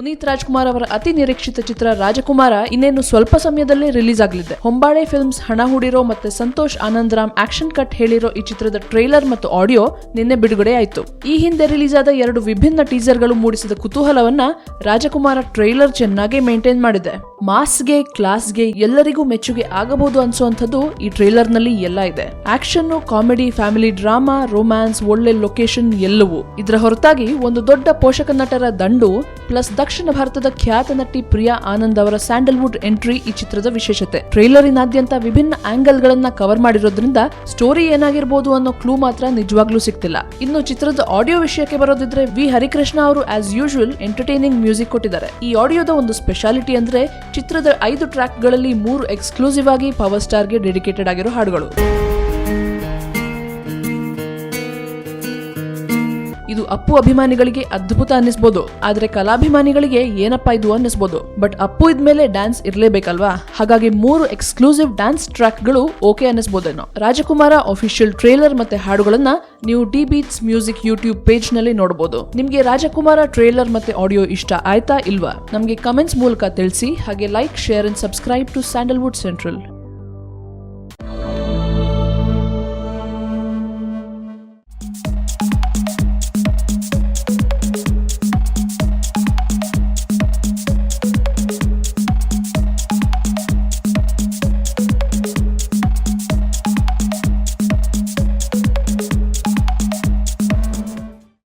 ಪುನೀತ್ ರಾಜ್ಕುಮಾರ್ ಅವರ ಅತಿ ನಿರೀಕ್ಷಿತ ಚಿತ್ರ ರಾಜಕುಮಾರ ಇನ್ನೇನು ಸ್ವಲ್ಪ ಸಮಯದಲ್ಲೇ ರಿಲೀಸ್ ಆಗಲಿದೆ. ಹೊಂಬಾಳೆ ಫಿಲ್ಮ್ಸ್ ಹಣ ಹೂಡಿರೋ ಮತ್ತೆ ಸಂತೋಷ್ ಆನಂದರಾಮ್ ಆಕ್ಷನ್ ಕಟ್ ಹೇಳಿರೋ ಈ ಚಿತ್ರದ ಟ್ರೈಲರ್ ಮತ್ತು ಆಡಿಯೋ ನಿನ್ನೆ ಬಿಡುಗಡೆ ಆಯಿತು. ಈ ಹಿಂದೆ ರಿಲೀಸ್ ಆದ 2 ವಿಭಿನ್ನ ಟೀಸರ್ಗಳು ಮೂಡಿಸಿದ ಕುತೂಹಲವನ್ನ ರಾಜಕುಮಾರ ಟ್ರೈಲರ್ ಚೆನ್ನಾಗಿ ಮೇಂಟೈನ್ ಮಾಡಿದೆ. ಮಾಸ್ಗೆ, ಕ್ಲಾಸ್ಗೆ ಎಲ್ಲರಿಗೂ ಮೆಚ್ಚುಗೆ ಆಗಬಹುದು ಅನ್ಸುವಂಥದ್ದು ಈ ಟ್ರೈಲರ್ ನಲ್ಲಿ ಎಲ್ಲ ಇದೆ. Action, comedy, family drama, romance, ಒಳ್ಳೆ ಲೊಕೇಶನ್ ಎಲ್ಲವೂ. ಇದರ ಹೊರತಾಗಿ ಒಂದು ದೊಡ್ಡ ಪೋಷಕ ನಟರ ದಂಡು ಪ್ಲಸ್ ದಕ್ಷಿಣ ಭಾರತದ ಖ್ಯಾತ ನಟಿ ಪ್ರಿಯಾ ಆನಂದ್ ಅವರ ಸ್ಯಾಂಡಲ್ವುಡ್ ಎಂಟ್ರಿ ಈ ಚಿತ್ರದ ವಿಶೇಷತೆ. ಟ್ರೈಲರಿನಾದ್ಯಂತ ವಿಭಿನ್ನ ಆಂಗಲ್ ಗಳನ್ನ ಕವರ್ ಮಾಡಿರೋದ್ರಿಂದ ಸ್ಟೋರಿ ಏನಾಗಿರ್ಬೋದು ಅನ್ನೋ ಕ್ಲೂ ಮಾತ್ರ ನಿಜವಾಗ್ಲೂ ಸಿಗ್ತಿಲ್ಲ. ಇನ್ನು ಚಿತ್ರದ ಆಡಿಯೋ ವಿಷಯಕ್ಕೆ ಬರೋದಿದ್ರೆ ವಿ ಹರಿಕೃಷ್ಣ ಅವರು ಆಸ್ ಯೂಶುವಲ್ ಎಂಟರ್ಟೈನಿಂಗ್ ಮ್ಯೂಸಿಕ್ ಕೊಟ್ಟಿದ್ದಾರೆ. ಈ ಆಡಿಯೋದ ಒಂದು ಸ್ಪೆಷಾಲಿಟಿ ಅಂದ್ರೆ ಚಿತ್ರದ 5 ಟ್ರ್ಯಾಕ್ ಗಳಲ್ಲಿ 3 ಎಕ್ಸ್ಕ್ಲೂಸಿವ್ ಆಗಿ ಪವರ್ ಸ್ಟಾರ್ ಗೆ ಡೆಡಿಕೇಟೆಡ್ ಆಗಿರೋ ಹಾಡುಗಳು. ಇದು ಅಪ್ಪು ಅಭಿಮಾನಿಗಳಿಗೆ ಅದ್ಭುತ ಅನ್ನಿಸಬಹುದು, ಆದ್ರೆ ಕಲಾಭಿಮಾನಿಗಳಿಗೆ ಏನಪ್ಪಾ ಇದು ಅನ್ನಿಸಬಹುದು. ಬಟ್ ಅಪ್ಪು ಇದ್ಮೇಲೆ ಡ್ಯಾನ್ಸ್ ಇರ್ಲೇಬೇಕಲ್ವಾ, ಹಾಗಾಗಿ 3 ಎಕ್ಸ್ಕ್ಲೂಸಿವ್ ಡ್ಯಾನ್ಸ್ ಟ್ರ್ಯಾಕ್ ಗಳು ಓಕೆ ಅನ್ನಿಸಬಹುದೇನೋ. ರಾಜಕುಮಾರ ಅಫಿಷಿಯಲ್ ಟ್ರೇಲರ್ ಮತ್ತೆ ಹಾಡುಗಳನ್ನ ನೀವು D Beats music YouTube page ನಲ್ಲಿ ನೋಡಬಹುದು. ನಿಮ್ಗೆ ರಾಜಕುಮಾರ ಟ್ರೇಲರ್ ಮತ್ತೆ ಆಡಿಯೋ ಇಷ್ಟ ಆಯ್ತಾ ಇಲ್ವಾ? ನಮ್ಗೆ ಕಮೆಂಟ್ಸ್ ಮೂಲಕ ತಿಳಿಸಿ. ಹಾಗೆ like, share and subscribe to Sandalwood central.